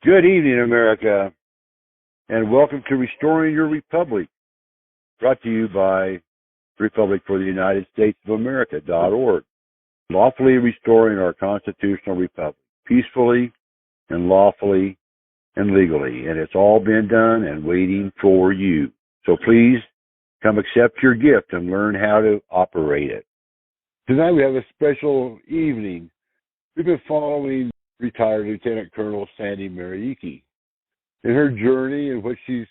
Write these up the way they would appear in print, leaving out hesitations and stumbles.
Good evening, America, and welcome to Restoring Your Republic, brought to you by Republic for the United States of America.org, lawfully restoring our constitutional republic, peacefully and lawfully and legally, and it's all been done and waiting for you. So please come accept your gift and learn how to operate it. Tonight we have a special evening. We've been following retired Lieutenant Colonel Sandy Miarecki in her journey and what she's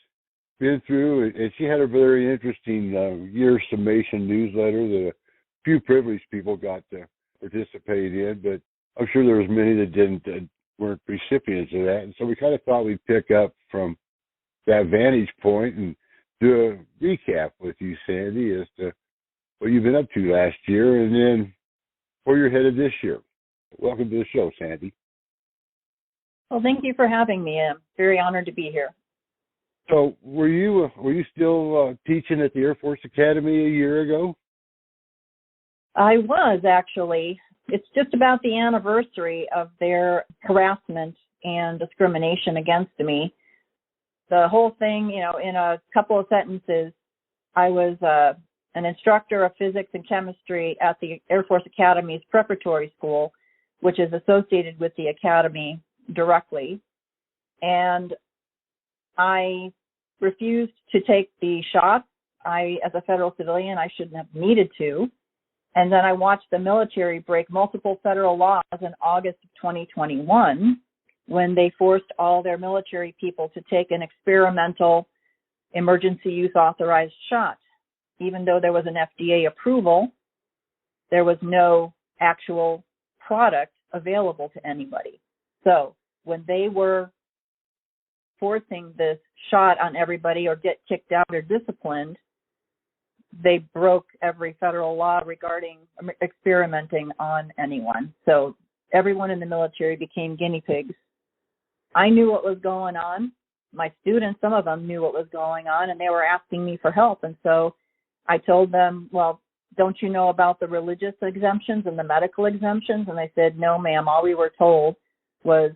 been through. And she had a very interesting year summation newsletter that a few privileged people got to participate in, but I'm sure there was many that didn't, that weren't recipients of that. And so we kind of thought we'd pick up from that vantage point and do a recap with you, Sandy, as to what you've been up to last year and then where you're headed this year. Welcome to the show, Sandy. Well, thank you for having me. I'm very honored to be here. So, were you still teaching at the Air Force Academy a year ago? I was, actually. It's just about the anniversary of their harassment and discrimination against me. The whole thing, in a couple of sentences, I was an instructor of physics and chemistry at the Air Force Academy's preparatory school, which is associated with the Academy directly, and I refused to take the shot. As a federal civilian, I shouldn't have needed to. And then I watched the military break multiple federal laws in August of 2021 when they forced all their military people to take an experimental emergency use authorized shot. Even though there was an FDA approval, there was no actual product available to anybody. So when they were forcing this shot on everybody or get kicked out or disciplined, they broke every federal law regarding experimenting on anyone. So everyone in the military became guinea pigs. I knew what was going on. My students, some of them knew what was going on, and they were asking me for help. And so I told them, well, don't you know about the religious exemptions and the medical exemptions? And they said, no, ma'am, all we were told was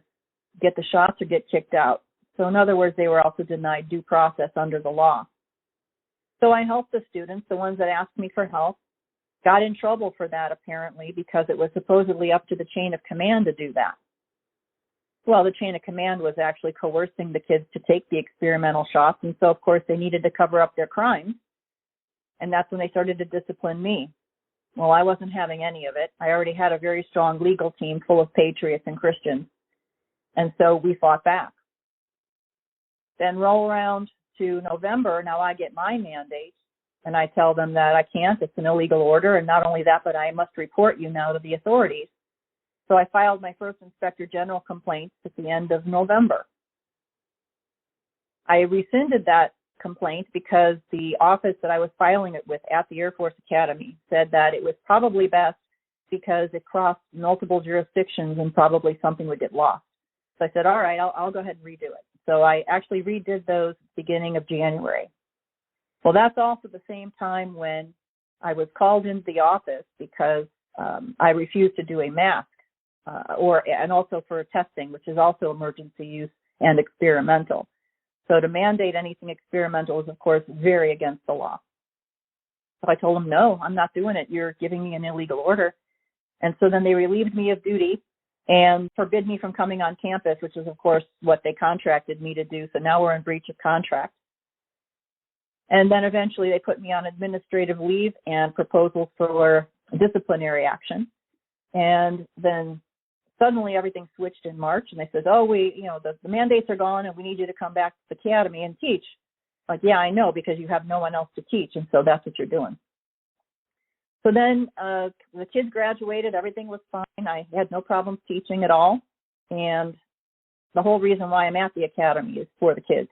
get the shots or get kicked out. So in other words, they were also denied due process under the law. So I helped the students, the ones that asked me for help, got in trouble for that apparently because it was supposedly up to the chain of command to do that. Well, the chain of command was actually coercing the kids to take the experimental shots, and so of course they needed to cover up their crimes, and that's when they started to discipline me. Well, I wasn't having any of it. I already had a very strong legal team full of patriots and Christians. And so we fought back. Then roll around to November. Now I get my mandate, and I tell them that I can't. It's an illegal order. And not only that, but I must report you now to the authorities. So I filed my first Inspector General complaint at the end of November. I rescinded that complaint because the office that I was filing it with at the Air Force Academy said that it was probably best because it crossed multiple jurisdictions and probably something would get lost. So I said, all right, I'll go ahead and redo it. So I actually redid those beginning of January. Well, that's also the same time when I was called into the office because I refused to do a mask and also for testing, which is also emergency use and experimental. So to mandate anything experimental is, of course, very against the law. So I told them, no, I'm not doing it. You're giving me an illegal order. And so then they relieved me of duty and forbid me from coming on campus, which is, of course, what they contracted me to do. So now we're in breach of contract. And then eventually they put me on administrative leave and proposals for disciplinary action. And then suddenly everything switched in March, and they said, oh, the mandates are gone and we need you to come back to the academy and teach. Like, yeah, I know, because you have no one else to teach, and so that's what you're doing. So then the kids graduated. Everything was fine. I had no problems teaching at all. And the whole reason why I'm at the academy is for the kids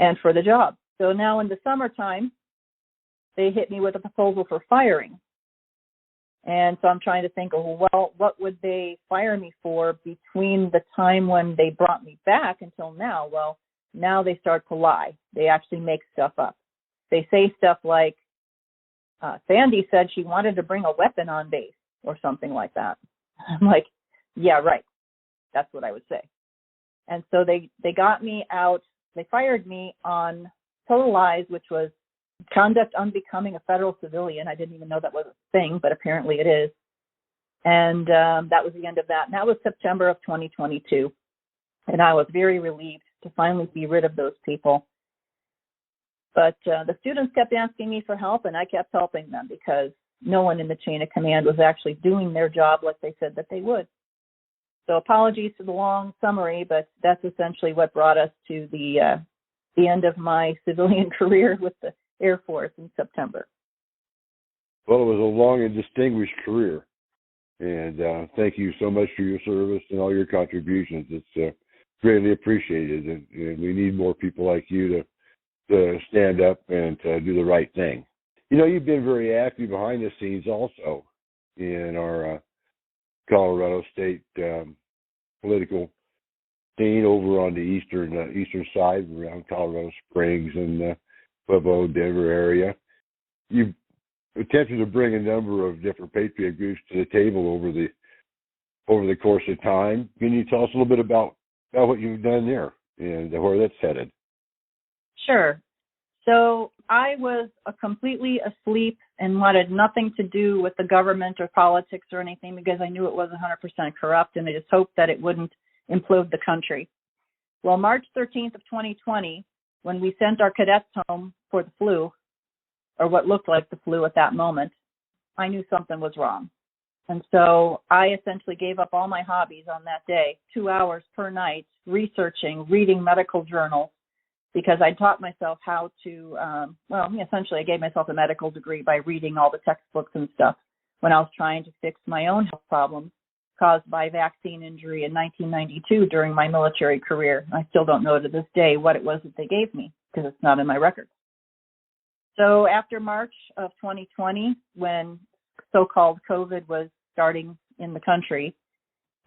and for the job. So now in the summertime, they hit me with a proposal for firing. And so I'm trying to think, well, what would they fire me for between the time when they brought me back until now? Well, now they start to lie. They actually make stuff up. They say stuff like, Sandy said she wanted to bring a weapon on base or something like that. I'm like, yeah, right. That's what I would say. And so they got me out. They fired me on total lies, which was conduct unbecoming a federal civilian. I didn't even know that was a thing, but apparently it is. And that was the end of that. And that was September of 2022. And I was very relieved to finally be rid of those people. But the students kept asking me for help, and I kept helping them because no one in the chain of command was actually doing their job like they said that they would. So apologies for the long summary, but that's essentially what brought us to the end of my civilian career with the Air Force in September. Well, it was a long and distinguished career. And thank you so much for your service and all your contributions. It's greatly appreciated. And we need more people like you to stand up and to do the right thing. You know, you've been very active behind the scenes also in our Colorado State political scene over on the eastern side around Colorado Springs and the Pueblo, Denver area. You've attempted to bring a number of different patriot groups to the table over the course of time. Can you tell us a little bit about what you've done there and where that's headed? Sure. So I was completely asleep and wanted nothing to do with the government or politics or anything because I knew it was 100% corrupt, and I just hoped that it wouldn't implode the country. Well, March 13th of 2020, when we sent our cadets home for the flu, or what looked like the flu at that moment, I knew something was wrong. And so I essentially gave up all my hobbies on that day, 2 hours per night, researching, reading medical journals, because I taught myself how to, essentially I gave myself a medical degree by reading all the textbooks and stuff when I was trying to fix my own health problems caused by vaccine injury in 1992 during my military career. I still don't know to this day what it was that they gave me because it's not in my records. So after March of 2020, when so-called COVID was starting in the country,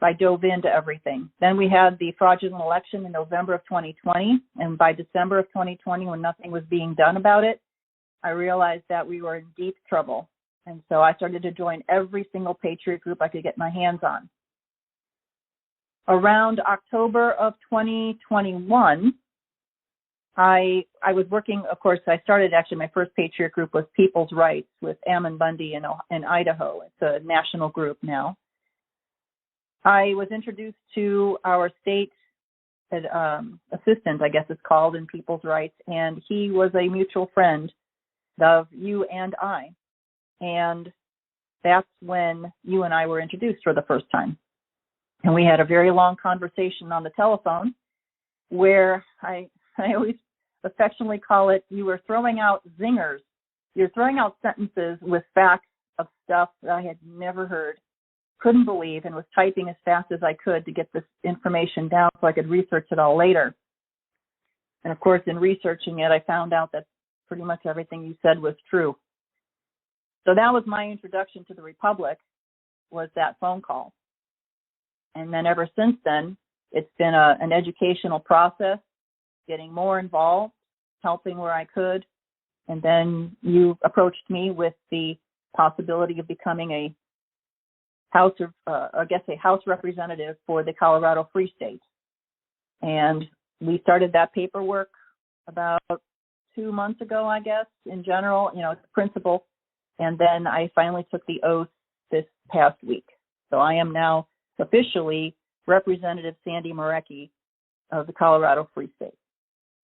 I dove into everything. Then we had the fraudulent election in November of 2020, and by December of 2020, when nothing was being done about it, I realized that we were in deep trouble. And so I started to join every single patriot group I could get my hands on. Around October of 2021, I was working, of course, I started actually, my first patriot group was People's Rights with Ammon Bundy in Idaho. It's a national group now. I was introduced to our state assistant, I guess it's called, in People's Rights, and he was a mutual friend of you and I. And that's when you and I were introduced for the first time. And we had a very long conversation on the telephone where I always affectionately call it, you were throwing out zingers. You're throwing out sentences with facts of stuff that I had never heard, couldn't believe, and was typing as fast as I could to get this information down so I could research it all later. And of course, in researching it, I found out that pretty much everything you said was true. So that was my introduction to the Republic, was that phone call. And then ever since then, it's been an educational process, getting more involved, helping where I could. And then you approached me with the possibility of becoming a House representative for the Colorado Free State. And we started that paperwork about 2 months ago, I guess, in general, it's principle. And then I finally took the oath this past week. So I am now officially Representative Sandy Miarecki of the Colorado Free State.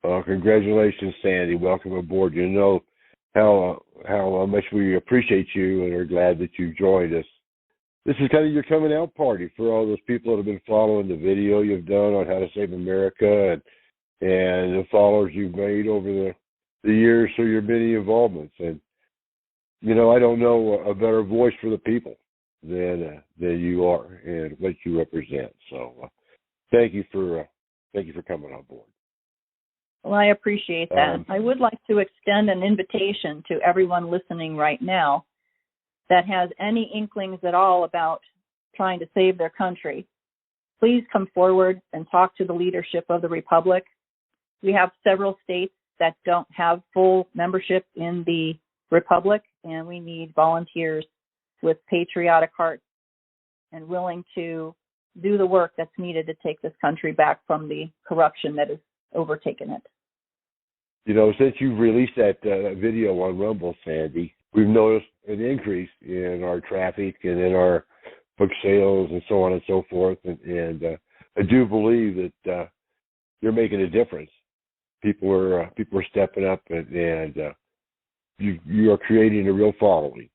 Well, congratulations, Sandy. Welcome aboard. You know how much we appreciate you and are glad that you joined us. This is kind of your coming out party for all those people that have been following the video you've done on how to save America and the followers you've made over the years through your many involvements. And, I don't know a better voice for the people than you are and what you represent. So thank you for coming on board. Well, I appreciate that. I would like to extend an invitation to everyone listening right now that has any inklings at all about trying to save their country. Please come forward and talk to the leadership of the Republic. We have several states that don't have full membership in the Republic, and we need volunteers with patriotic hearts and willing to do the work that's needed to take this country back from the corruption that has overtaken it. Since you've released that video on Rumble, Sandy, we've noticed an increase in our traffic and in our book sales and so on and so forth. And I do believe that you're making a difference. People are stepping up, and you are creating a real following.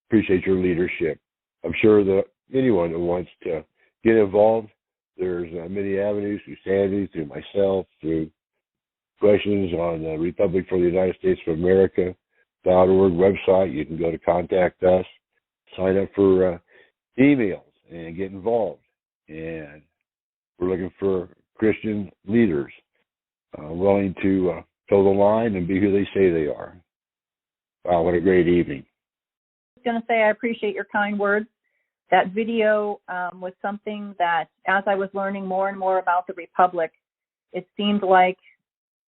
Appreciate your leadership. I'm sure that anyone who wants to get involved, there's many avenues through Sandy, through myself, through Questions on the Republic for the United States of America .org website. You can go to contact us, sign up for emails, and get involved. And we're looking for Christian leaders willing to toe the line and be who they say they are. Wow, what a great evening. I was going to say I appreciate your kind words. That video was something that, as I was learning more and more about the Republic, it seemed like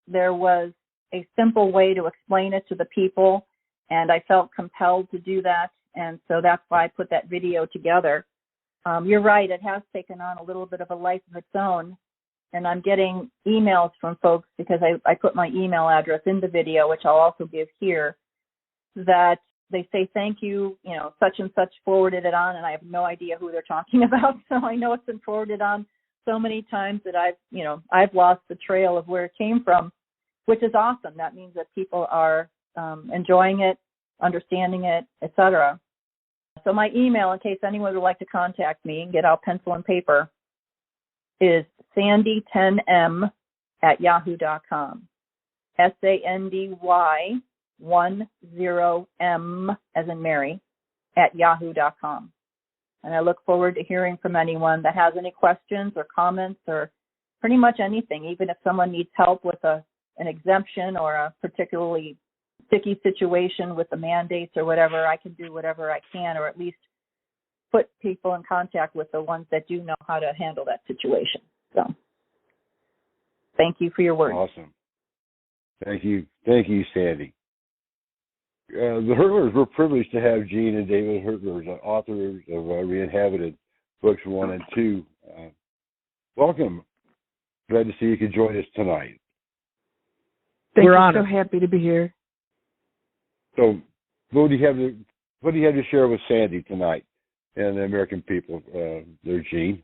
there was a simple way to explain it to the people, and I felt compelled to do that, and so that's why I put that video together. You're right, it has taken on a little bit of a life of its own, and I'm getting emails from folks because I put my email address in the video, which I'll also give here, that they say, thank you, such and such forwarded it on, and I have no idea who they're talking about, so I know it's been forwarded on so many times that I've lost the trail of where it came from, which is awesome. That means that people are enjoying it, understanding it, etc. So my email, in case anyone would like to contact me and get out pencil and paper, is sandy10m@yahoo.com. SANDY10M as in Mary @yahoo.com. And I look forward to hearing from anyone that has any questions or comments or pretty much anything, even if someone needs help with an exemption or a particularly sticky situation with the mandates or whatever. I can do whatever I can, or at least put people in contact with the ones that do know how to handle that situation. So thank you for your words. Awesome. Thank you, Sandy. The Hurtlers, we're privileged to have Gene and David Hurtlers, authors of Re-Inhabited, books 1 and 2. Welcome. Glad to see you could join us tonight. We're so happy to be here. So, what do you have to share with Sandy tonight and the American people, there, Gene?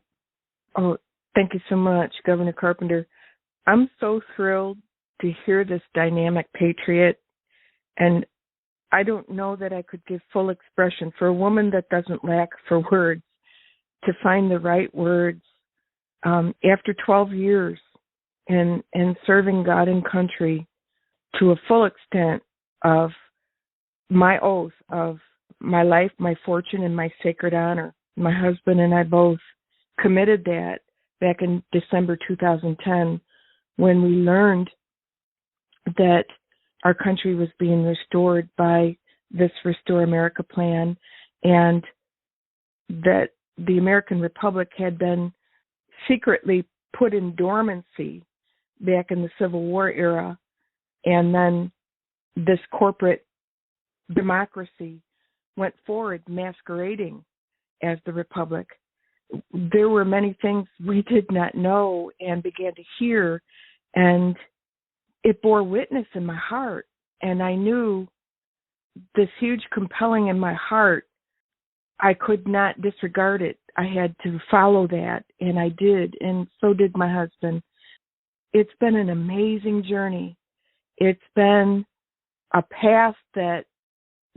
Oh, thank you so much, Governor Carpenter. I'm so thrilled to hear this dynamic patriot, and I don't know that I could give full expression for a woman that doesn't lack for words, to find the right words after 12 years in serving God and country to a full extent of my oath of my life, my fortune, and my sacred honor. My husband and I both committed that back in December 2010 when we learned that our country was being restored by this Restore America plan, and that the American Republic had been secretly put in dormancy back in the Civil War era, and then this corporate democracy went forward masquerading as the Republic. There were many things we did not know and began to hear, and it bore witness in my heart, and I knew this huge compelling in my heart. I could not disregard it. I had to follow that, and I did, and so did my husband. It's been an amazing journey. It's been a path that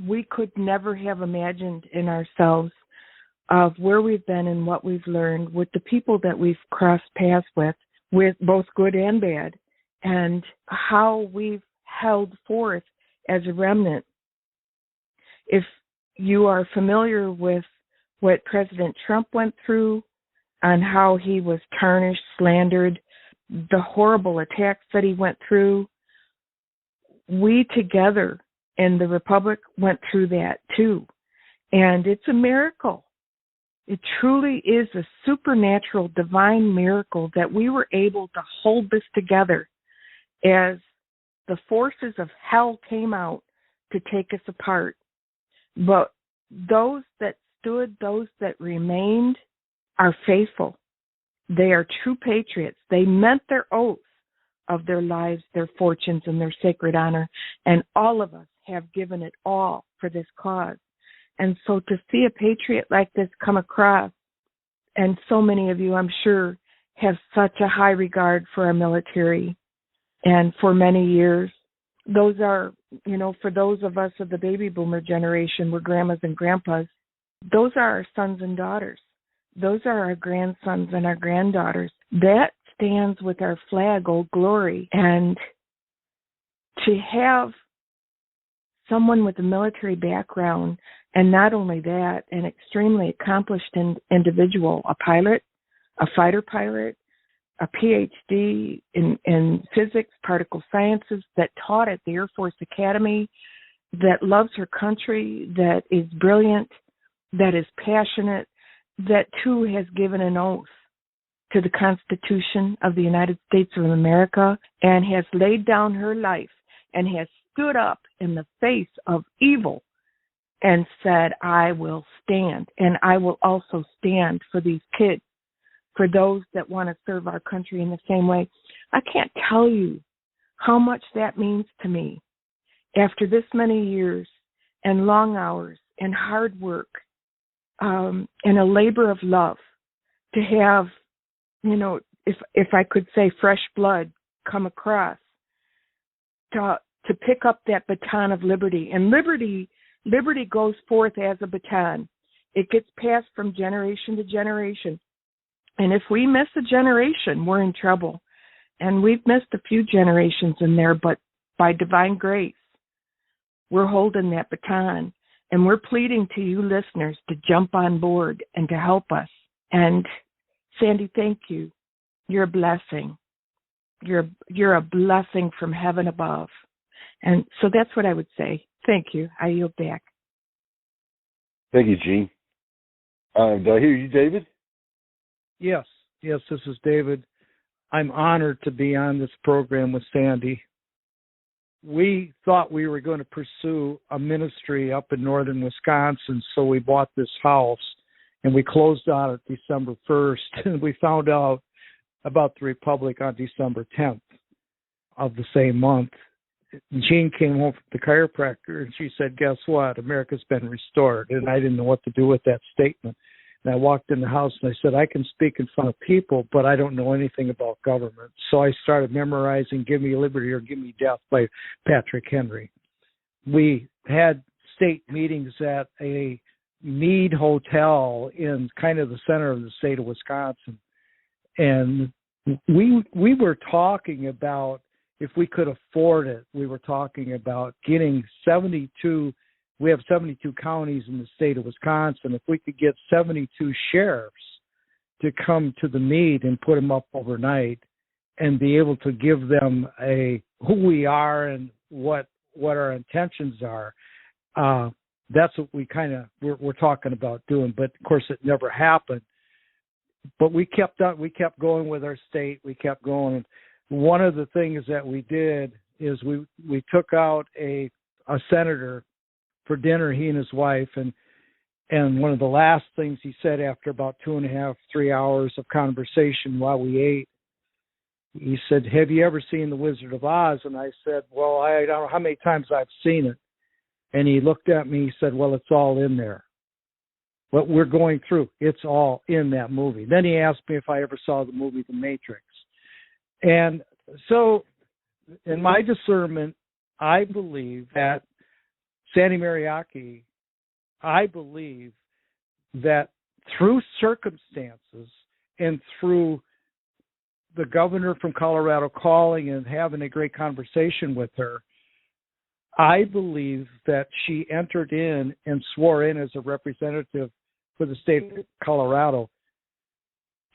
we could never have imagined in ourselves, of where we've been and what we've learned with the people that we've crossed paths with both good and bad, and how we've held forth as a remnant. If you are familiar with what President Trump went through, on how he was tarnished, slandered, the horrible attacks that he went through, we together in the Republic went through that too. And it's a miracle. It truly is a supernatural, divine miracle that we were able to hold this together as the forces of hell came out to take us apart. But those that stood, those that remained, are faithful. They are true patriots. They meant their oaths of their lives, their fortunes, and their sacred honor. And all of us have given it all for this cause. And so to see a patriot like this come across, and so many of you, I'm sure, have such a high regard for our military. And for many years, those are, for those of us of the baby boomer generation, we're grandmas and grandpas, those are our sons and daughters. Those are our grandsons and our granddaughters. That stands with our flag, Old Glory. And to have someone with a military background, and not only that, an extremely accomplished individual, a pilot, a fighter pilot, a PhD in physics, particle sciences, that taught at the Air Force Academy, that loves her country, that is brilliant, that is passionate, that too has given an oath to the Constitution of the United States of America and has laid down her life and has stood up in the face of evil and said, I will stand, and I will also stand for these kids, for those that want to serve our country in the same way. I can't tell you how much that means to me after this many years and long hours and hard work and a labor of love to have, if I could say fresh blood come across to pick up that baton of liberty. And liberty goes forth as a baton. It gets passed from generation to generation. And if we miss a generation, we're in trouble. And we've missed a few generations in there, but by divine grace, we're holding that baton. And we're pleading to you listeners to jump on board and to help us. And Sandy, thank you. You're a blessing. You're a blessing from heaven above. And so that's what I would say. Thank you. I yield back. Thank you, Jean. Do I hear you, David? Yes, this is David. I'm honored to be on this program with Sandy. We thought we were going to pursue a ministry up in northern Wisconsin, so we bought this house, and we closed on it December 1st, and we found out about the Republic on December 10th of the same month. Jean came home from the chiropractor, and she said, guess what? America's been restored. And I didn't know what to do with that statement. And I walked in the house, and I said, I can speak in front of people, but I don't know anything about government. So I started memorizing Give Me Liberty or Give Me Death by Patrick Henry. We had state meetings at a Mead Hotel in kind of the center of the state of Wisconsin. And we were talking about, if we could afford it, we were talking about getting 72, we have 72 counties in the state of Wisconsin. If we could get 72 sheriffs to come to the meet and put them up overnight and be able to give them who we are and what our intentions are, that's what we're talking about doing. But of course, it never happened. But we kept going with our state. We kept going. One of the things that we did is we took out a senator for dinner, he and his wife, and one of the last things he said after about 2.5, 3 hours of conversation while we ate, he said, have you ever seen The Wizard of Oz? And I said, well, I don't know how many times I've seen it. And he looked at me, he said, well, it's all in there. What we're going through, it's all in that movie. Then he asked me if I ever saw the movie The Matrix. And so in my discernment, I believe that Sandy Miarecki, I believe that through circumstances and through the governor from Colorado calling and having a great conversation with her, I believe that she entered in and swore in as a representative for the state of Colorado.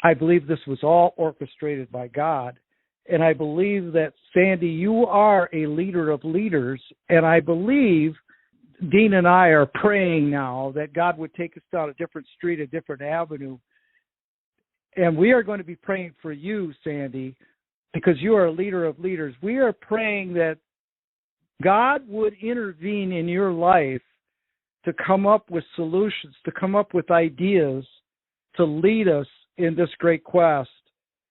I believe this was all orchestrated by God. And I believe that, Sandy, you are a leader of leaders. And I believe Dean and I are praying now that God would take us down a different street, a different avenue. And we are going to be praying for you, Sandy, because you are a leader of leaders. We are praying that God would intervene in your life to come up with solutions, to come up with ideas, to lead us in this great quest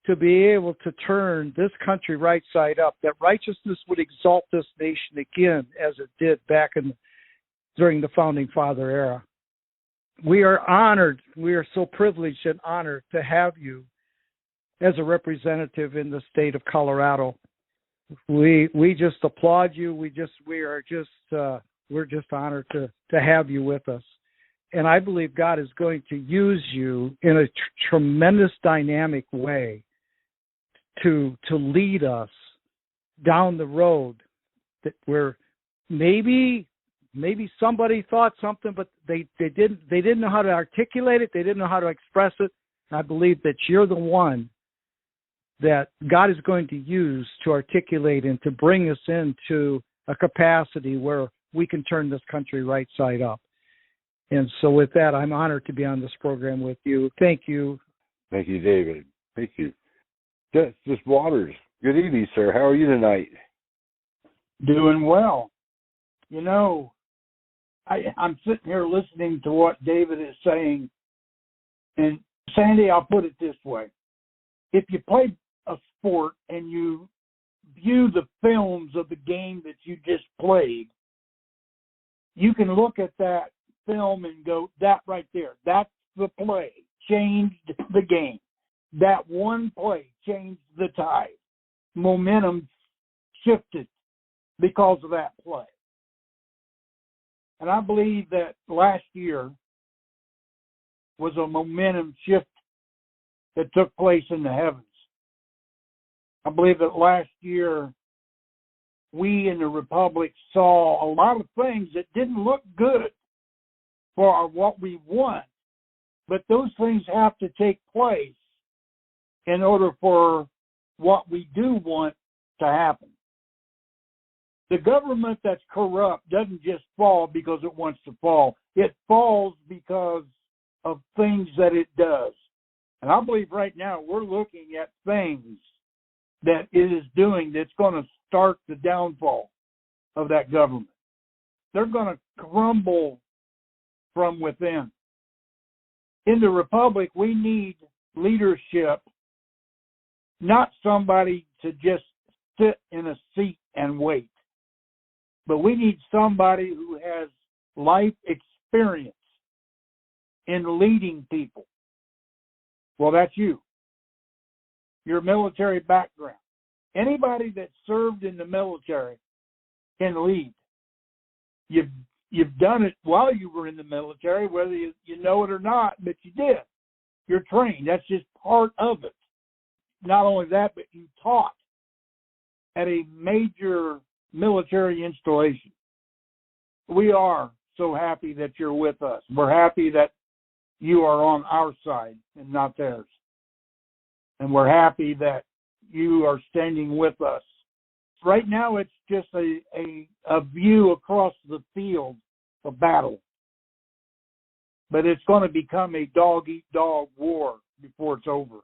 to be able to turn this country right side up, that righteousness would exalt this nation again as it did back during the Founding Father era. We are honored. We are so privileged and honored to have you as a representative in the state of Colorado. We just applaud you. We're just honored to have you with us. And I believe God is going to use you in a tremendous dynamic way to lead us down the road that where maybe somebody thought something, but they didn't know how to articulate it. They didn't know how to express it. I believe that you're the one that God is going to use to articulate and to bring us into a capacity where we can turn this country right side up. And so with that, I'm honored to be on this program with you. Thank you. Thank you, David. Thank you. Justice Waters, good evening, sir. How are you tonight? Doing well. You know, I'm sitting here listening to what David is saying. And Sandy, I'll put it this way. If you play a sport and you view the films of the game that you just played, you can look at that film and go, that right there, that's the play, changed the game. That one play changed the tide. Momentum shifted because of that play. And I believe that last year was a momentum shift that took place in the heavens. I believe that last year we in the Republic saw a lot of things that didn't look good for what we want, but those things have to take place in order for what we do want to happen. The government that's corrupt doesn't just fall because it wants to fall. It falls because of things that it does. And I believe right now we're looking at things that it is doing that's going to start the downfall of that government. They're going to crumble from within. In the Republic, we need leadership, not somebody to just sit in a seat and wait, but we need somebody who has life experience in leading people. Well, that's you. Your military background. Anybody that served in the military can lead. You've done it while you were in the military, whether you know it or not, but you did. You're trained. That's just part of it. Not only that, but you taught at a major military installation. We are so happy that you're with us. We're happy that you are on our side and not theirs. And we're happy that you are standing with us. Right now, it's just a view across the field of battle. But it's going to become a dog-eat-dog war before it's over.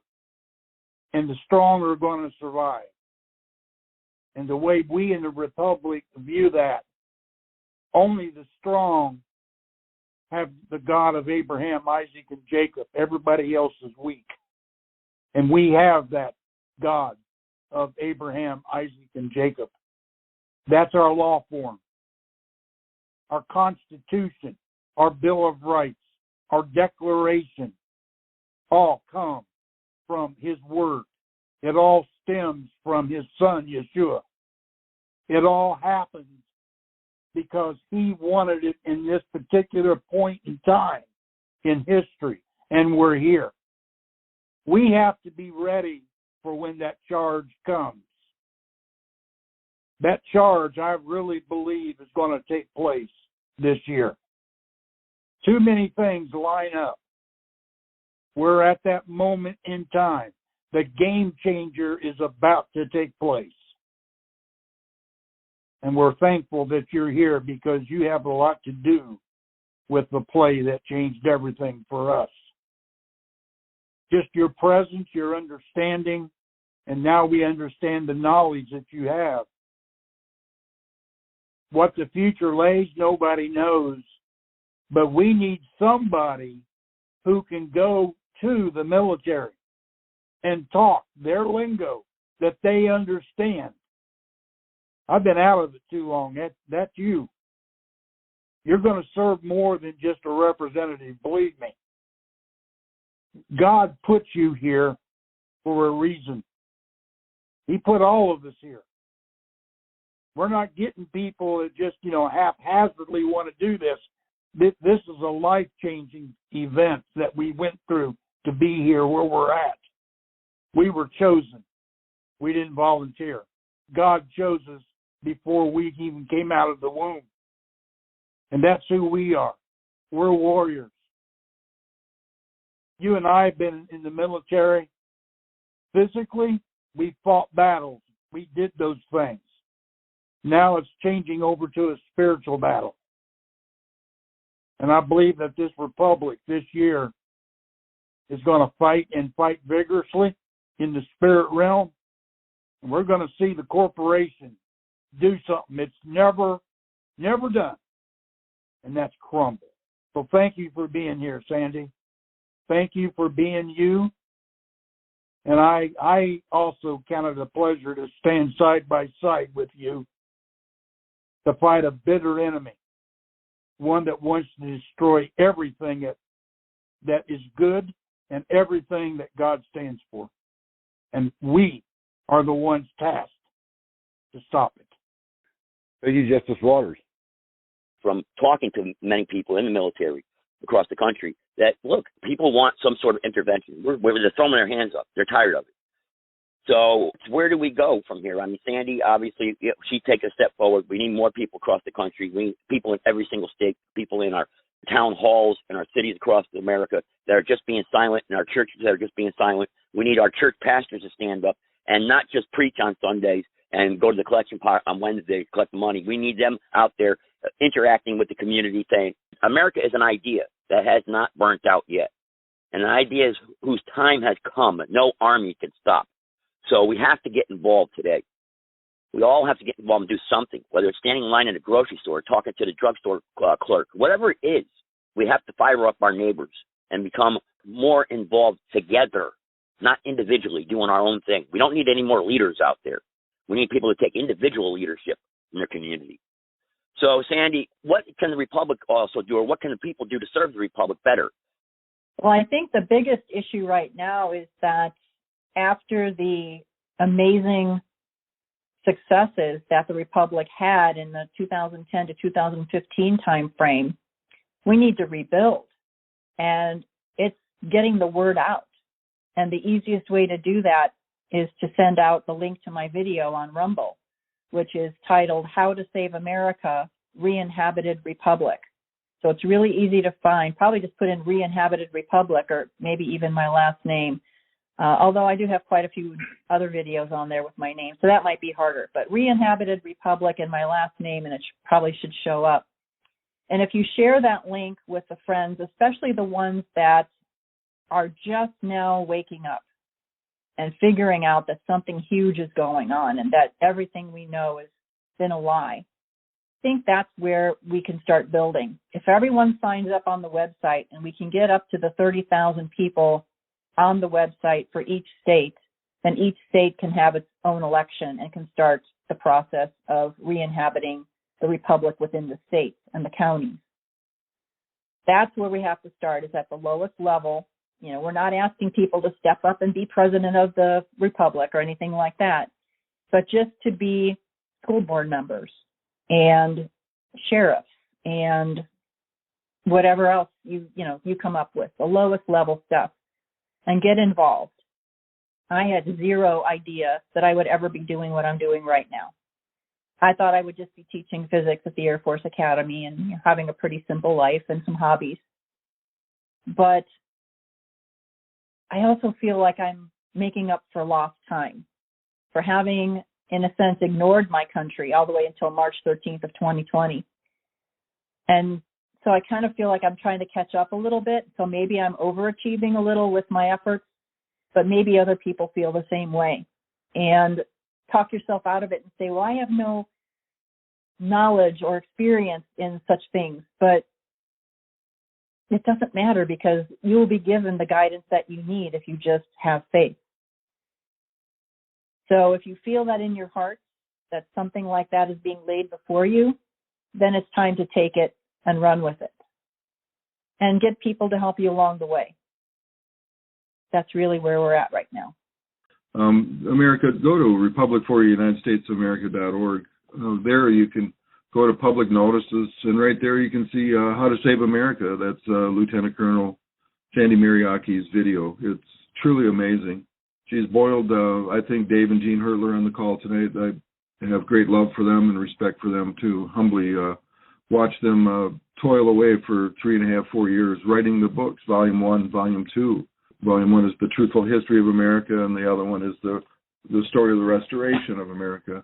And the strong are going to survive. And the way we in the Republic view that, only the strong have the God of Abraham, Isaac, and Jacob. Everybody else is weak. And we have that God of Abraham, Isaac, and Jacob. That's our law form. Our Constitution, our Bill of Rights, our Declaration, all come from His Word. It all stems from His Son, Yeshua. It all happens because He wanted it in this particular point in time in history, and we're here. We have to be ready for when that charge comes. That charge, I really believe, is going to take place this year. Too many things line up. We're at that moment in time. The game changer is about to take place. And we're thankful that you're here because you have a lot to do with the play that changed everything for us. Just your presence, your understanding, and now we understand the knowledge that you have. What the future lays, nobody knows. But we need somebody who can go to the military and talk their lingo that they understand. I've been out of it too long. That's you. You're going to serve more than just a representative, believe me. God put you here for a reason. He put all of us here. We're not getting people that just, haphazardly want to do this. This is a life-changing event that we went through to be here where we're at. We were chosen. We didn't volunteer. God chose us before we even came out of the womb. And that's who we are. We're warriors. You and I have been in the military. Physically, we fought battles. We did those things. Now it's changing over to a spiritual battle. And I believe that this republic this year is going to fight and fight vigorously in the spirit realm. And we're going to see the corporation do something it's never done. And that's crumble. So thank you for being here, Sandy. Thank you for being you. And I also count it a pleasure to stand side by side with you to fight a bitter enemy, one that wants to destroy everything that is good and everything that God stands for. And we are the ones tasked to stop it. Thank you, Justice Waters. From talking to many people in the military across the country, that, look, people want some sort of intervention. They're throwing their hands up. They're tired of it. So where do we go from here? I mean, Sandy, obviously, she takes a step forward. We need more people across the country. We need people in every single state, people in our town halls and our cities across America that are just being silent, and our churches that are just being silent. We need our church pastors to stand up and not just preach on Sundays and go to the collection pot on Wednesday to collect the money. We need them out there interacting with the community, saying America is an idea that has not burnt out yet. And an idea is whose time has come. No army can stop. So we have to get involved today. We all have to get involved and do something, whether it's standing in line in a grocery store, talking to the drugstore clerk, whatever it is. We have to fire up our neighbors and become more involved together, not individually doing our own thing. We don't need any more leaders out there. We need people to take individual leadership in their community. So, Sandy, what can the Republic also do, or what can the people do to serve the Republic better? Well, I think the biggest issue right now is that after the amazing successes that the Republic had in the 2010 to 2015 time frame, we need to rebuild. And it's getting the word out. And the easiest way to do that is to send out the link to my video on Rumble, which is titled How to Save America, Re-Inhabited Republic. So it's really easy to find. Probably just put in Re-Inhabited Republic, or maybe even my last name. Although I do have quite a few other videos on there with my name, so that might be harder. But Re-Inhabited Republic and my last name, and it probably should show up. And if you share that link with the friends, especially the ones that are just now waking up and figuring out that something huge is going on and that everything we know has been a lie, I think that's where we can start building. If everyone signs up on the website and we can get up to the 30,000 people on the website for each state, then each state can have its own election and can start the process of re-inhabiting the republic within the states and the counties. That's where we have to start, is at the lowest level. You know, we're not asking people to step up and be president of the republic or anything like that, but just to be school board members and sheriffs and whatever else you come up with, the lowest level stuff, and get involved. I had zero idea that I would ever be doing what I'm doing right now. I thought I would just be teaching physics at the Air Force Academy and having a pretty simple life and some hobbies. But I also feel like I'm making up for lost time, for having, in a sense, ignored my country all the way until March 13th of 2020. And so I kind of feel like I'm trying to catch up a little bit. So maybe I'm overachieving a little with my efforts, but maybe other people feel the same way. And talk yourself out of it and say, well, I have no knowledge or experience in such things, but it doesn't matter, because you will be given the guidance that you need if you just have faith. So if you feel that in your heart that something like that is being laid before you, then it's time to take it and run with it and get people to help you along the way. That's really where we're at right now. America, go to republicfortheunitedstatesofamerica.org. There you can go to public notices, and right there you can see How to Save America. That's Lieutenant Colonel Sandy Miarecki's video. It's truly amazing. She's boiled, I think, Dave and Jean Hertler on the call tonight. I have great love for them and respect for them, to humbly watch them toil away for 3.5, 4 years, writing the books, Volume 1, Volume 2. Volume 1 is The Truthful History of America, and the other one is the Story of the Restoration of America.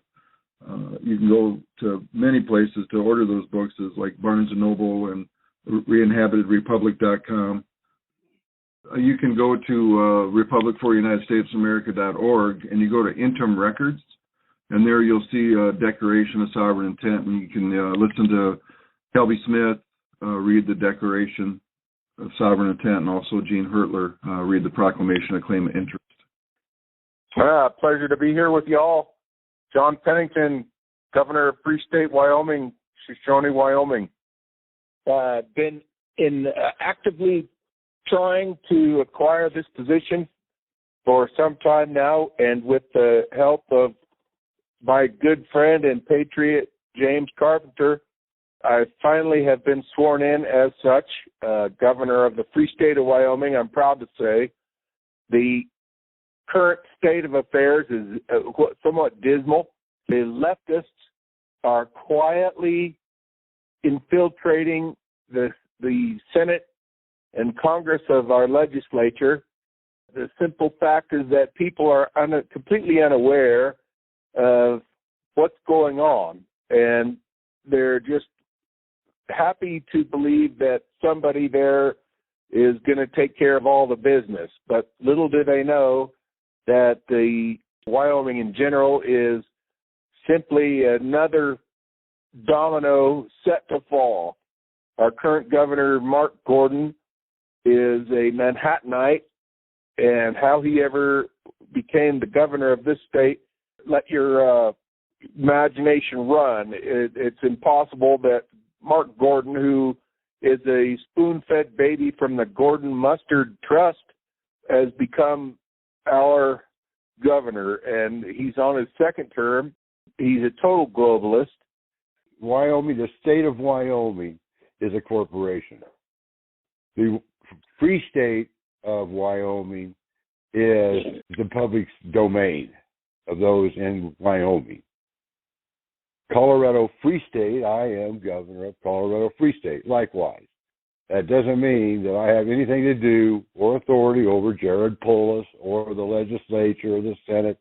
You can go to many places to order those books, like Barnes & Noble and reinhabitedrepublic.com. You can go to republicfortheunitedstatesofamerica.org, and you go to Interim Records, and there you'll see a Declaration of Sovereign Intent, and you can listen to Kelby Smith read the Declaration of Sovereign Intent, and also Jean Hertler read the Proclamation of Claim of Interest. Pleasure to be here with you all. John Pennington, Governor of Free State, Wyoming, Shoshone, Wyoming. Been actively trying to acquire this position for some time now, and with the help of my good friend and patriot, James Carpenter, I finally have been sworn in as such, Governor of the Free State of Wyoming. I'm proud to say the current state of affairs is somewhat dismal. The leftists are quietly infiltrating the Senate and Congress of our legislature. The simple fact is that people are completely unaware of what's going on, and they're just happy to believe that somebody there is going to take care of all the business. But little do they know that the Wyoming in general is simply another domino set to fall. Our current governor, Mark Gordon, is a Manhattanite, and how he ever became the governor of this state, let your imagination run. It's impossible that Mark Gordon, who is a spoon-fed baby from the Gordon Mustard Trust, has become our governor, and he's on his second term. He's a total globalist. Wyoming, the state of Wyoming, is a corporation. The Free State of Wyoming is the public domain of those in Wyoming. Colorado Free State, I am governor of Colorado Free State. Likewise, that doesn't mean that I have anything to do or authority over Jared Polis or the legislature or the Senate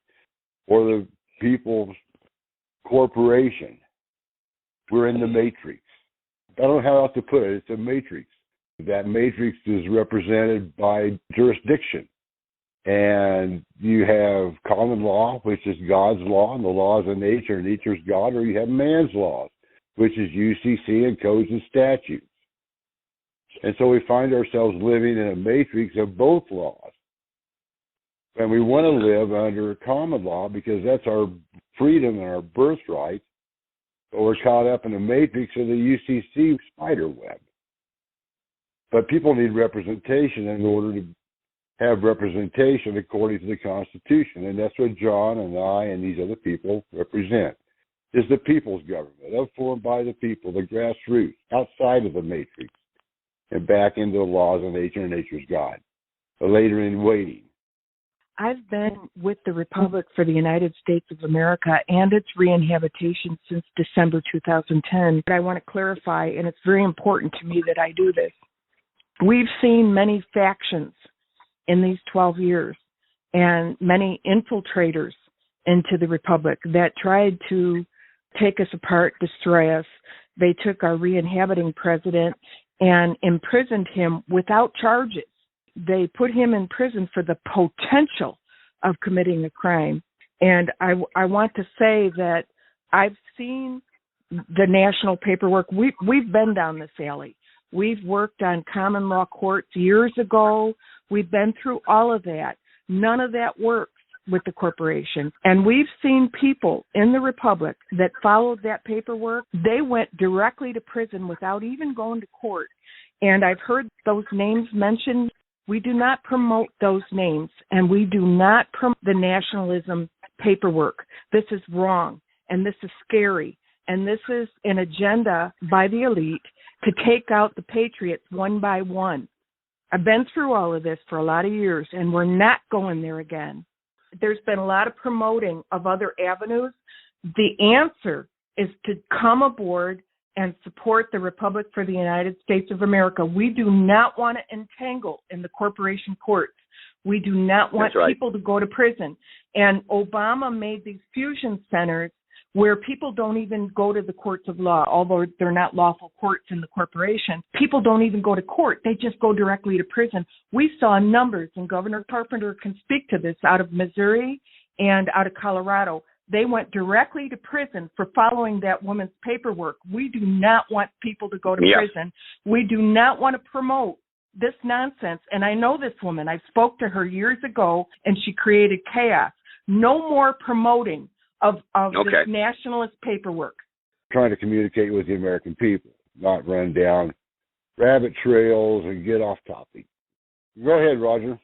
or the People's Corporation. We're in the matrix. I don't know how else to put it. It's a matrix. That matrix is represented by jurisdiction. And you have common law, which is God's law, and the laws of nature, and nature's God, or you have man's laws, which is UCC and codes and statutes. And so we find ourselves living in a matrix of both laws. And we want to live under common law because that's our freedom and our birthright, but we're caught up in the matrix of the UCC spider web. But people need representation in order to have representation according to the Constitution, and that's what John and I and these other people represent, is the people's government, of, for, and by the people, the grassroots, outside of the matrix, and back into the laws of nature and nature's God, the later in waiting. I've been with the Republic for the United States of America and its reinhabitation since December 2010. But I want to clarify, and it's very important to me that I do this. We've seen many factions in these 12 years and many infiltrators into the Republic that tried to take us apart, destroy us. They took our re-inhabiting president and imprisoned him without charges. They put him in prison for the potential of committing a crime. And I want to say that I've seen the national paperwork. We've been down this alley. We've worked on common law courts years ago. We've been through all of that. None of that works with the corporation. And we've seen people in the Republic that followed that paperwork. They went directly to prison without even going to court. And I've heard those names mentioned. We do not promote those names, and we do not promote the nationalism paperwork. This is wrong, and this is scary, and this is an agenda by the elite to take out the patriots one by one. I've been through all of this for a lot of years, and we're not going there again. There's been a lot of promoting of other avenues. The answer is to come aboard and support the Republic for the United States of America. We do not want to entangle in the corporation courts. We do not want people to go to prison. And Obama made these fusion centers where people don't even go to the courts of law, although they're not lawful courts in the corporation. People don't even go to court. They just go directly to prison. We saw numbers, and Governor Carpenter can speak to this, out of Missouri and out of Colorado. They went directly to prison for following that woman's paperwork. We do not want people to go to prison. We do not want to promote this nonsense. And I know this woman. I spoke to her years ago, and she created chaos. No more promoting of this nationalist paperwork. Trying to communicate with the American people, not run down rabbit trails and get off topic. Go ahead, Roger.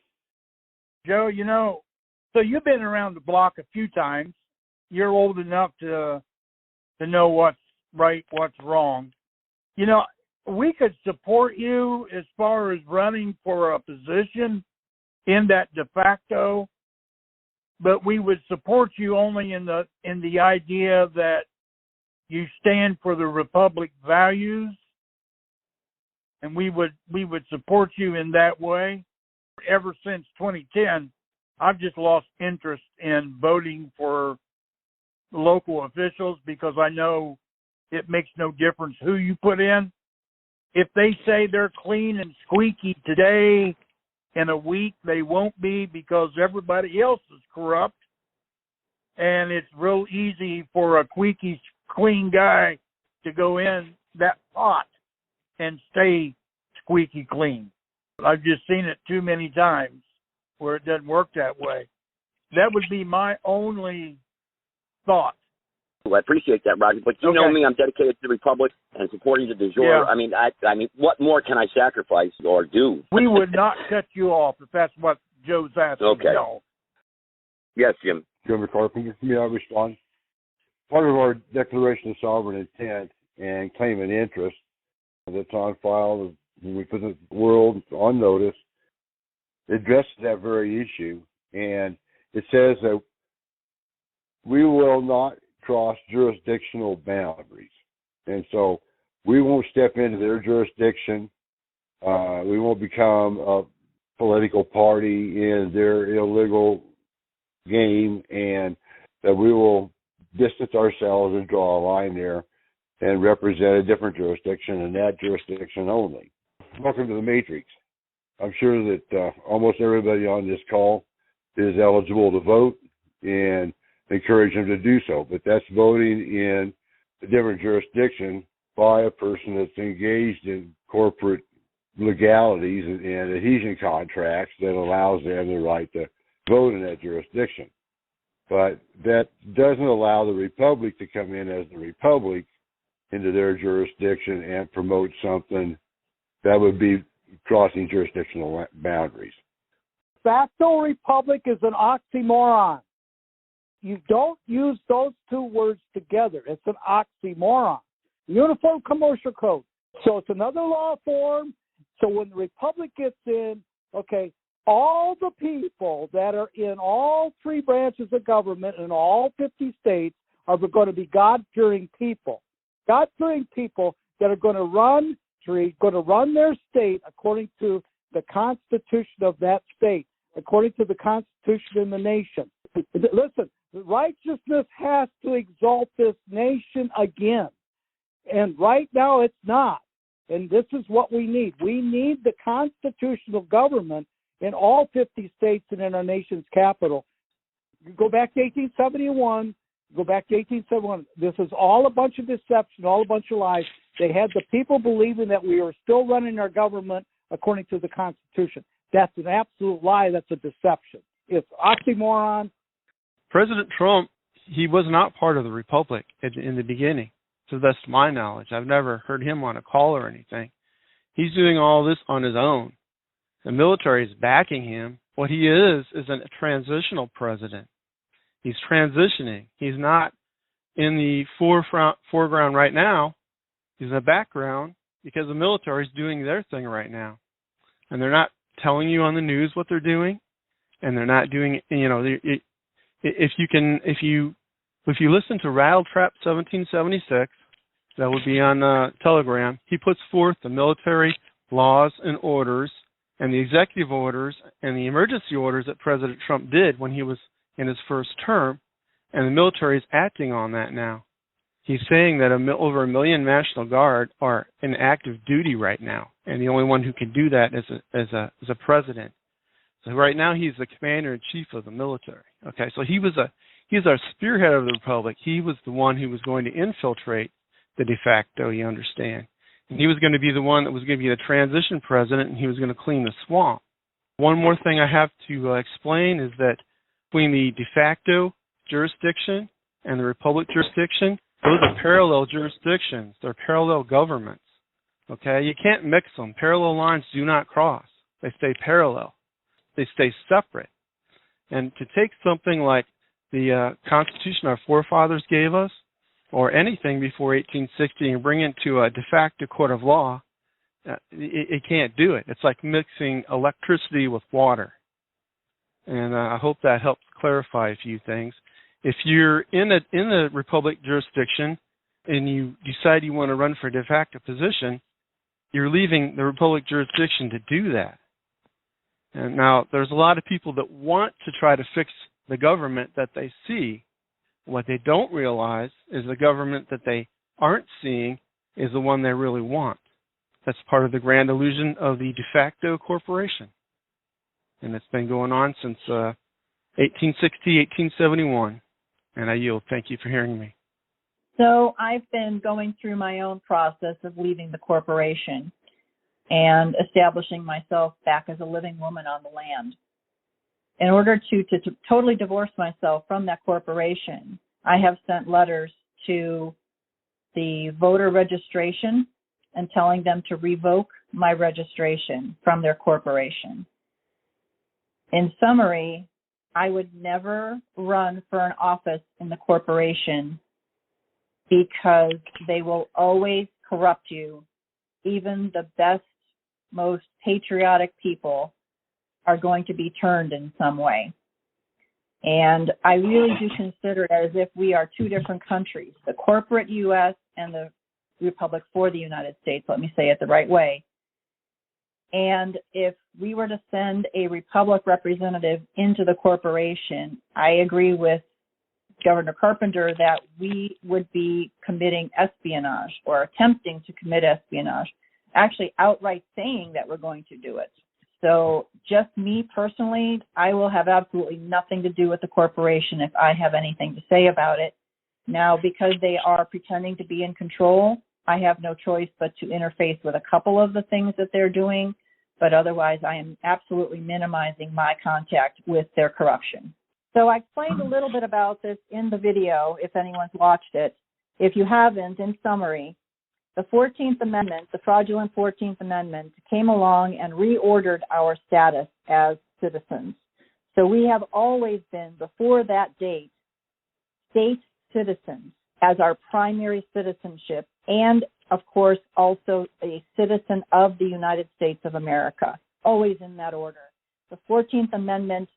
Joe, so you've been around the block a few times. You're old enough to know what's right, what's wrong. We could support you as far as running for a position in that de facto, but we would support you only in the idea that you stand for the Republic values, and we would support you in that way. Ever since 2010, I've just lost interest in voting for local officials because I know it makes no difference who you put in. If they say they're clean and squeaky today, in a week they won't be, because everybody else is corrupt, and it's real easy for a squeaky clean guy to go in that pot and stay squeaky clean. I've just seen it too many times where it doesn't work that way. That would be my only thought. Well, I appreciate that, Roger. But you know me, I'm dedicated to the Republic and supporting the de jure. Yeah. I mean, what more can I sacrifice or do? We would not cut you off if that's what Joe's asking. Okay. No. Yes, Jim. Governor Carpenter, may I respond? Part of our Declaration of Sovereign Intent and claim an interest that's on file when we put the world on notice addresses that very issue, and it says that we will not cross jurisdictional boundaries. And so we won't step into their jurisdiction. We won't become a political party in their illegal game, and that we will distance ourselves and draw a line there and represent a different jurisdiction and that jurisdiction only. Welcome to the Matrix. I'm sure that almost everybody on this call is eligible to vote, and encourage them to do so, but that's voting in a different jurisdiction by a person that's engaged in corporate legalities and adhesion contracts that allows them the right to vote in that jurisdiction. But that doesn't allow the Republic to come in as the Republic into their jurisdiction and promote something that would be crossing jurisdictional boundaries. Facto Republic is an oxymoron. You don't use those two words together. It's an oxymoron. Uniform Commercial Code. So it's another law form. So when the Republic gets in, all the people that are in all three branches of government in all 50 states are going to be God-fearing people. God-fearing people that are going to run their state according to the Constitution of that state, according to the Constitution in the nation. Listen, righteousness has to exalt this nation again. And right now it's not. And this is what we need. We need the constitutional government in all 50 states and in our nation's capital. You go back to 1871. This is all a bunch of deception, all a bunch of lies. They had the people believing that we are still running our government according to the Constitution. That's an absolute lie. That's a deception. It's oxymoron. President Trump, he was not part of the Republic in the beginning, to the best of my knowledge. I've never heard him on a call or anything. He's doing all this on his own. The military is backing him. What he is a transitional president. He's transitioning. He's not in the foreground right now. He's in the background because the military is doing their thing right now. And they're not telling you on the news what they're doing. And they're not doing, if you listen to Rattletrap 1776, that would be on Telegram, he puts forth the military laws and orders and the executive orders and the emergency orders that President Trump did when he was in his first term, and the military is acting on that now. He's saying that over 1 million National Guard are in active duty right now, and the only one who can do that is a president. So right now he's the commander-in-chief of the military. Okay, so he's our spearhead of the republic. He was the one who was going to infiltrate the de facto, you understand. And he was going to be the one that was going to be the transition president, and he was going to clean the swamp. One more thing I have to explain is that between the de facto jurisdiction and the republic jurisdiction, those are parallel jurisdictions. They're parallel governments. Okay, you can't mix them. Parallel lines do not cross. They stay parallel. They stay separate. And to take something like the Constitution our forefathers gave us, or anything before 1860, and bring it to a de facto court of law, it can't do it. It's like mixing electricity with water. And I hope that helps clarify a few things. If you're in the republic jurisdiction and you decide you want to run for a de facto position, you're leaving the republic jurisdiction to do that. And now there's a lot of people that want to try to fix the government that they see. What they don't realize is the government that they aren't seeing is the one they really want. That's part of the grand illusion of the de facto corporation. And it's been going on since 1860, 1871. And I yield. Thank you for hearing me. So I've been going through my own process of leaving the corporation and establishing myself back as a living woman on the land. In order to totally divorce myself from that corporation, I have sent letters to the voter registration and telling them to revoke my registration from their corporation. In summary, I would never run for an office in the corporation because they will always corrupt you. Even the best, most patriotic people are going to be turned in some way. And I really do consider it as if we are two different countries, the corporate U.S. and the Republic for the United States, let me say it the right way. And if we were to send a Republic representative into the corporation, I agree with Governor Carpenter that we would be committing espionage or attempting to commit espionage, actually outright saying that we're going to do it. So just me personally, I will have absolutely nothing to do with the corporation if I have anything to say about it. Now, because they are pretending to be in control, I have no choice but to interface with a couple of the things that they're doing, but otherwise I am absolutely minimizing my contact with their corruption. So I explained a little bit about this in the video, if anyone's watched it. If you haven't, in summary, the 14th Amendment, the fraudulent 14th Amendment, came along and reordered our status as citizens. So we have always been, before that date, state citizens as our primary citizenship, and, of course, also a citizen of the United States of America, always in that order. The 14th Amendment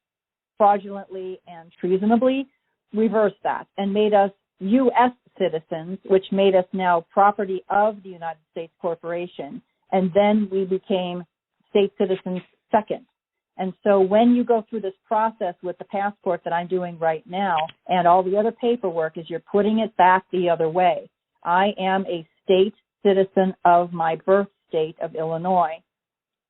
fraudulently and treasonably reversed that and made us U.S. citizens, which made us now property of the United States Corporation, and then we became state citizens second. And so when you go through this process with the passport that I'm doing right now and all the other paperwork is you're putting it back the other way. I am a state citizen of my birth state of Illinois,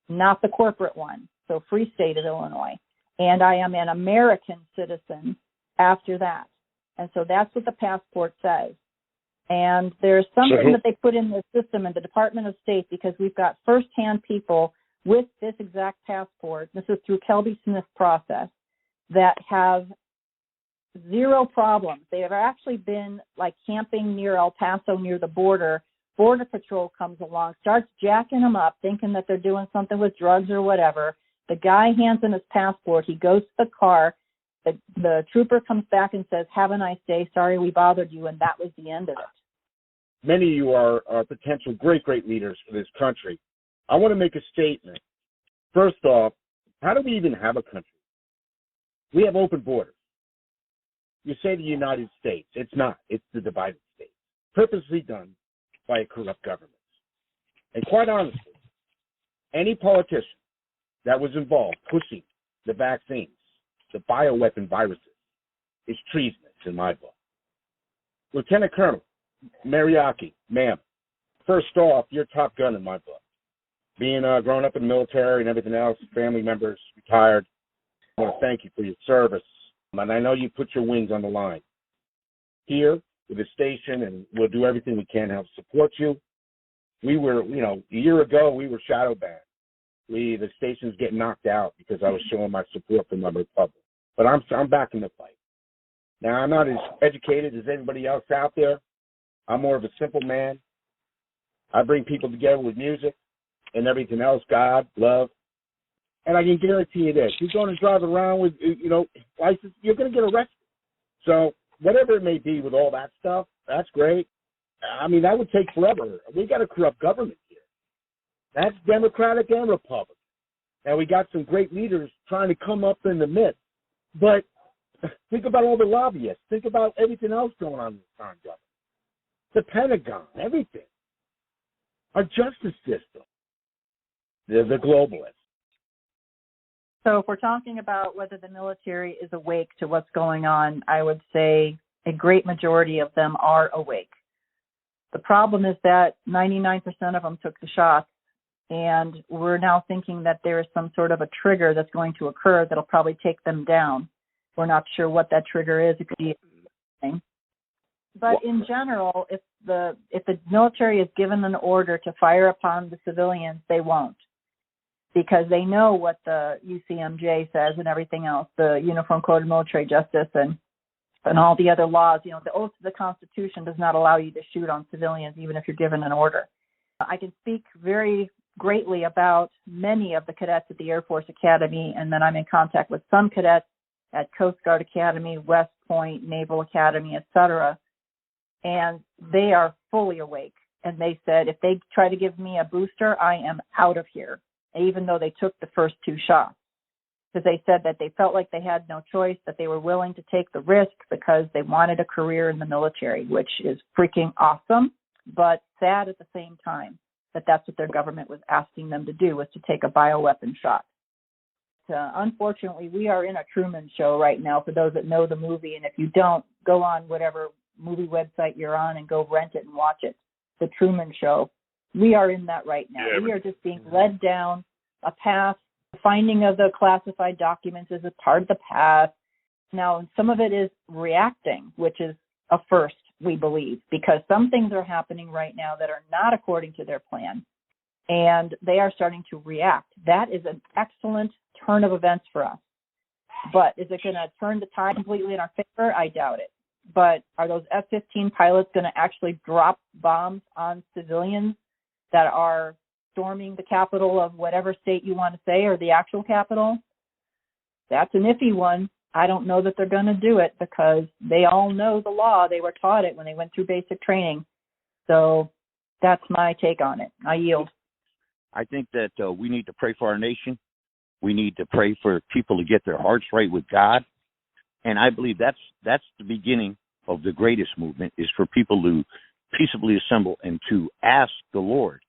not the corporate one, so free state of Illinois. And I am an American citizen after that. And so that's what the passport says. And there's something that they put in the system in the Department of State because we've got firsthand people with this exact passport. This is through Kelby Smith's process that have Zero problems. They have actually been like camping near El Paso, near the border. Border Patrol comes along, starts jacking them up, thinking that they're doing something with drugs or whatever. The guy hands him his passport. He goes to the car. The trooper comes back and says, "Have a nice day. Sorry we bothered you," and that was the end of it. Many of you are potential great leaders for this country. I want to make a statement. First off, how do we even have a country? We have open borders. You say the United States. It's not. It's the divided states, purposely done by a corrupt government. And quite honestly, any politician that was involved pushing the vaccines, the bioweapon viruses, is treasonous in my book. Lieutenant Colonel Miarecki, ma'am, first off, you're top gun in my book. Being grown up in the military and everything else, family members, retired, I want to thank you for your service. And I know you put your wings on the line. Here with the station, and we'll do everything we can to help support you. We were, a year ago, we were shadow banned. The station's getting knocked out because I was showing my support for my republic. But I'm back in the fight. Now, I'm not as educated as everybody else out there. I'm more of a simple man. I bring people together with music and everything else, God, love. And I can guarantee you this. You're going to drive around with, license, you're going to get arrested. So whatever it may be with all that stuff, that's great. I mean, that would take forever. We got a corrupt government here. That's Democratic and Republican. And we got some great leaders trying to come up in the midst. But think about all the lobbyists. Think about everything else going on in the current government. The Pentagon, everything. Our justice system. The globalists. So if we're talking about whether the military is awake to what's going on, I would say a great majority of them are awake. The problem is that 99% of them took the shots, and we're now thinking that there is some sort of a trigger that's going to occur that'll probably take them down. We're not sure what that trigger is. It could be anything. But in general, if the military is given an order to fire upon the civilians, they won't, because they know what the UCMJ says and everything else, the Uniform Code of Military Justice and all the other laws. The oath to the Constitution does not allow you to shoot on civilians, even if you're given an order. I can speak very greatly about many of the cadets at the Air Force Academy, and then I'm in contact with some cadets at Coast Guard Academy, West Point, Naval Academy, etc., and they are fully awake. And they said, if they try to give me a booster, I am out of here, even though they took the first 2 shots. Because they said that they felt like they had no choice, that they were willing to take the risk because they wanted a career in the military, which is freaking awesome, but sad at the same time that that's what their government was asking them to do, was to take a bioweapon shot. Unfortunately, we are in a Truman Show right now, for those that know the movie, and if you don't, go on whatever movie website you're on and go rent it and watch it. The Truman Show. We are in that right now. We are just being led down a path. The finding of the classified documents is a part of the path. Now, some of it is reacting, which is a first, we believe, because some things are happening right now that are not according to their plan, and they are starting to react. That is an excellent turn of events for us. But is it going to turn the tide completely in our favor? I doubt it. But are those F-15 pilots going to actually drop bombs on civilians that are storming the capital of whatever state you want to say, or the actual capital? That's an iffy one. I don't know that they're going to do it, because they all know the law. They were taught it when they went through basic training. So that's my take on it. I yield. I think that we need to pray for our nation. We need to pray for people to get their hearts right with God. And I believe that's the beginning of the greatest movement, is for people to peaceably assemble and to ask the Lord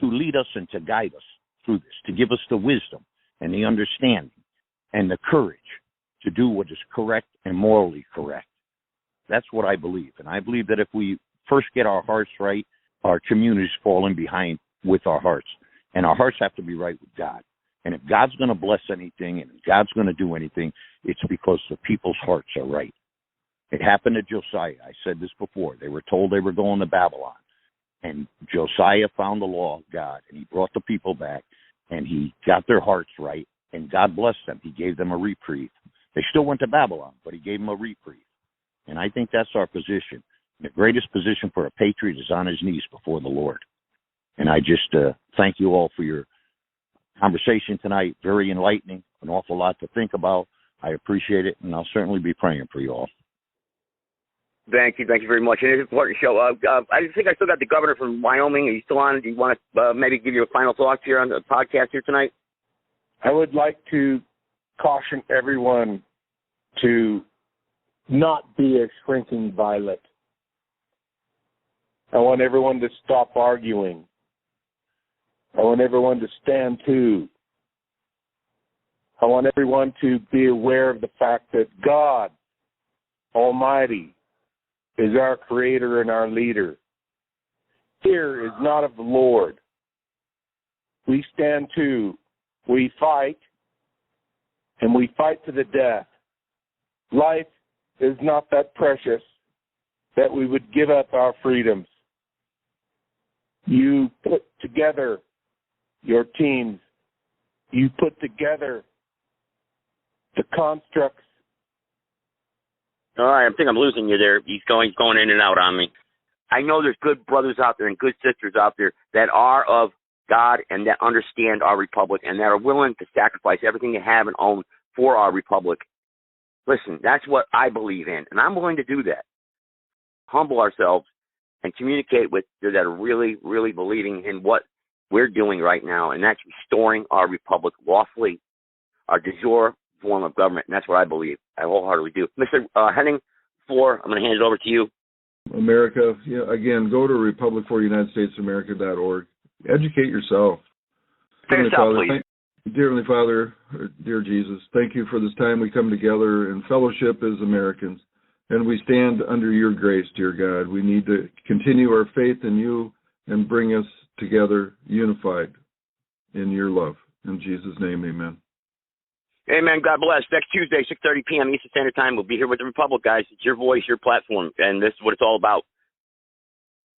to lead us and to guide us through this, to give us the wisdom and the understanding and the courage to do what is correct and morally correct. That's what I believe. And I believe that if we first get our hearts right, our communities fall in behind with our hearts. And our hearts have to be right with God. And if God's going to bless anything and God's going to do anything, it's because the people's hearts are right. It happened to Josiah. I said this before. They were told they were going to Babylon. And Josiah found the law of God, and he brought the people back, and he got their hearts right, and God blessed them. He gave them a reprieve. They still went to Babylon, but he gave them a reprieve. And I think that's our position. The greatest position for a patriot is on his knees before the Lord. And I just thank you all for your conversation tonight. Very enlightening, an awful lot to think about. I appreciate it, and I'll certainly be praying for you all. Thank you very much. And it's an important show. I think I still got the governor from Wyoming. Are you still on? Do you want to maybe give your final thoughts here on the podcast here tonight? I would like to caution everyone to not be a shrinking violet. I want everyone to stop arguing. I want everyone to stand to. I want everyone to be aware of the fact that God Almighty is our creator and our leader. Fear is not of the Lord. We stand to. We fight, and we fight to the death. Life is not that precious that we would give up our freedoms. You put together your teams. You put together the constructs. All right, I think I'm losing you there. He's going in and out on me. I know there's good brothers out there and good sisters out there that are of God and that understand our republic and that are willing to sacrifice everything they have and own for our republic. Listen, that's what I believe in, and I'm willing to do that. Humble ourselves and communicate with those that are really, really believing in what we're doing right now, and that's restoring our republic lawfully, our de jure form of government, and that's what I believe. I wholeheartedly do. Mr. Henning, floor, I'm going to hand it over to you. America, again, go to republicforunitedstatesofamerica.org. Educate yourself. Dear Heavenly Father, dear Jesus, thank you for this time we come together in fellowship as Americans, and we stand under your grace, dear God. We need to continue our faith in you and bring us together unified in your love. In Jesus' name, amen. Amen. God bless. Next Tuesday, 6:30 p.m. Eastern Standard Time, we'll be here with the Republic, guys. It's your voice, your platform, and this is what it's all about.